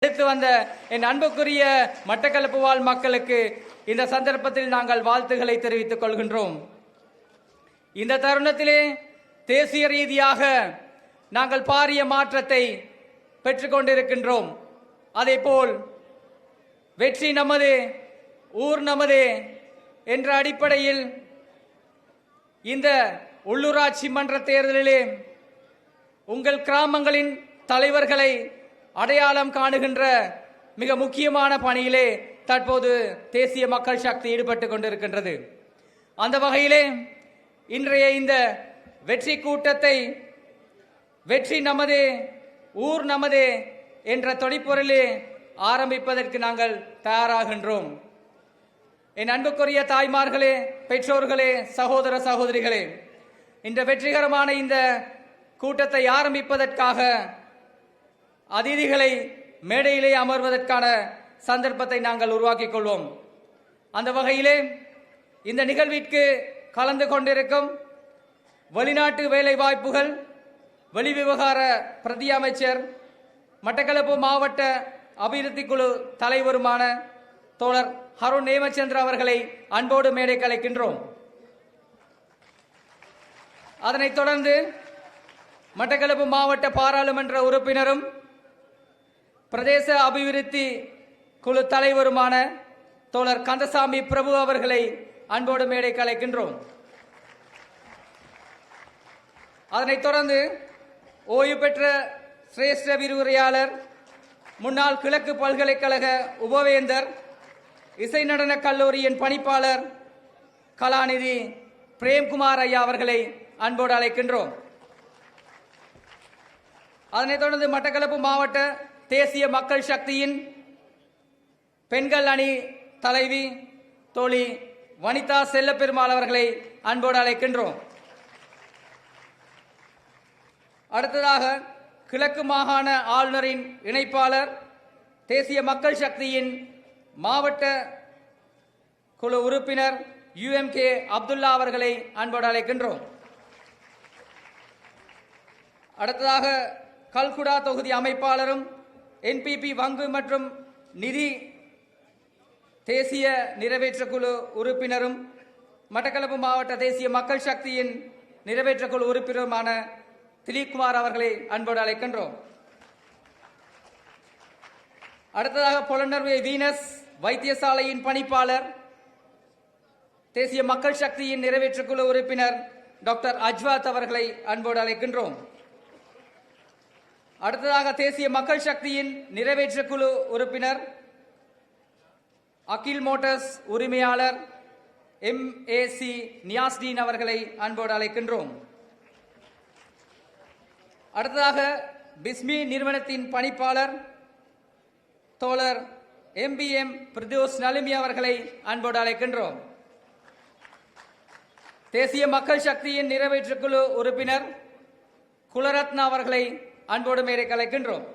எடுத்து வந்த என் அன்புக்குரிய மட்டக்களப்பு வாழ் மக்களுக்கு இந்த சந்தர்ப்பத்தில் நாங்கள் வாழ்த்துக்களை தெரிவித்துக் கொள்கின்றோம். இந்த தருணத்திலே தேசிய ரீதியாக நாங்கள் பாரிய மாற்றத்தை பெற்றுக்கொண்டிருக்கின்றோம். அதேபோல் வெற்றி நமது, ஊர் நமது என்ற அடிப்படையில் இந்த உள்ளூராட்சி மன்ற தேர்தலிலே உங்கள் கிராமங்களின் தலைவர்களை அடையாளம் காணுகின்ற மிக முக்கியமான பணியிலே தற்போது தேசிய மக்கள் சக்தி ஈடுபட்டுக் கொண்டிருக்கின்றது. அந்த வகையிலே இன்றைய இந்த வெற்றி கூட்டத்தை வெற்றி நமது, ஊர் நமது என்ற தொனிப்பொருளே ஆரம்பிப்பதற்கு நாங்கள் தயாராகின்றோம். என் அன்புக்குரிய தாய்மார்களே, பெற்றோர்களே, சகோதர சகோதரிகளே, இந்த வெற்றிகரமான இந்த கூட்டத்தை ஆரம்பிப்பதற்காக அதிதிகளை மேடையிலே அமர்வதற்கான சந்தர்ப்பத்தை நாங்கள் உருவாக்கிக் கொள்வோம். அந்த வகையிலே இந்த நிகழ்விற்கு கலந்து கொண்டிருக்கும் வெளிநாட்டு வேலை வாய்ப்புகள் வெளிவிவகார பிரதி அமைச்சர், மட்டக்களப்பு மாவட்ட அபிவிருத்தி குழு தலைவருமான தோழர் அருண் நேமச்சந்திர அவர்களை அன்போடு மேடைக்கு அழைக்கின்றோம். அதனைத் தொடர்ந்து மட்டக்களப்பு மாவட்ட பாராளுமன்ற உறுப்பினரும் பிரதேச அபிவிருத்தி குழு தலைவருமான தோழர் கந்தசாமி பிரபு அவர்களை அன்போடு மேடைக்கு அழைக்கின்றோம். அதனைத் தொடர்ந்து ஓய்வு பெற்ற சிரேஷ்ட விரிவுரையாளர், முன்னாள் கிழக்கு பல்கலைக்கழக உபவேந்தர், இசை நடன கல்லூரியின் பணிப்பாளர் கலாநிதி பிரேம்குமார் ஐயா அவர்களை அன்போடு அழைக்கின்றோம். அதனைத் தொடர்ந்து மட்டக்களப்பு மாவட்ட தேசிய மக்கள் சக்தியின் பெண்கள் அணி தலைவி தோழி வனிதா செல்லப்பெருமாள் அவர்களை அன்போடு அழைக்கின்றோம். அடுத்ததாக கிழக்கு மாகாண ஆளுநரின் இணைப்பாளர், தேசிய மக்கள் சக்தியின் மாவட்ட குழு உறுப்பினர் UMK அப்துல்லா அவர்களை அன்போடு அழைக்கின்றோம். அடுத்ததாக கல்குடா தொகுதி அமைப்பாளரும் NPP வங்கு மற்றும் நிதி தேசிய நிறைவேற்றக்குழு உறுப்பினரும் மட்டக்களப்பு மாவட்ட தேசிய மக்கள் சக்தியின் நிறைவேற்றக்குழு உறுப்பினருமான திலீப்குமார் அவர்களை அன்போடு அழைக்கின்றோம். அடுத்ததாக பொலனர்வே வீனஸ் வைத்தியசாலையின் பணிப்பாளர், தேசிய மக்கள் சக்தியின் நிறைவேற்றக்குழு உறுப்பினர் டாக்டர் அஜ்வாத் அவர்களை அன்போடு அழைக்கின்றோம். அடுத்ததாக தேசிய மக்கள் சக்தியின் நிறைவேற்றக்குழு உறுப்பினர், அகில் மோட்டார்ஸ் உரிமையாளர் MAC நியாஸ்டீன் அவர்களை அன்போடு அழைக்கின்றோம். அடுத்ததாக பிஸ்மி நிறுவனத்தின் பணிப்பாளர் தோழர் MBM பிரதோஷ் நலிமி அவர்களை அன்போடு அழைக்கின்றோம். தேசிய மக்கள் சக்தியின் நிறைவேற்றக்குழு உறுப்பினர் குலரத்னா அவர்களை அன்போடு மேடைக்கு அழைக்கின்றோம்.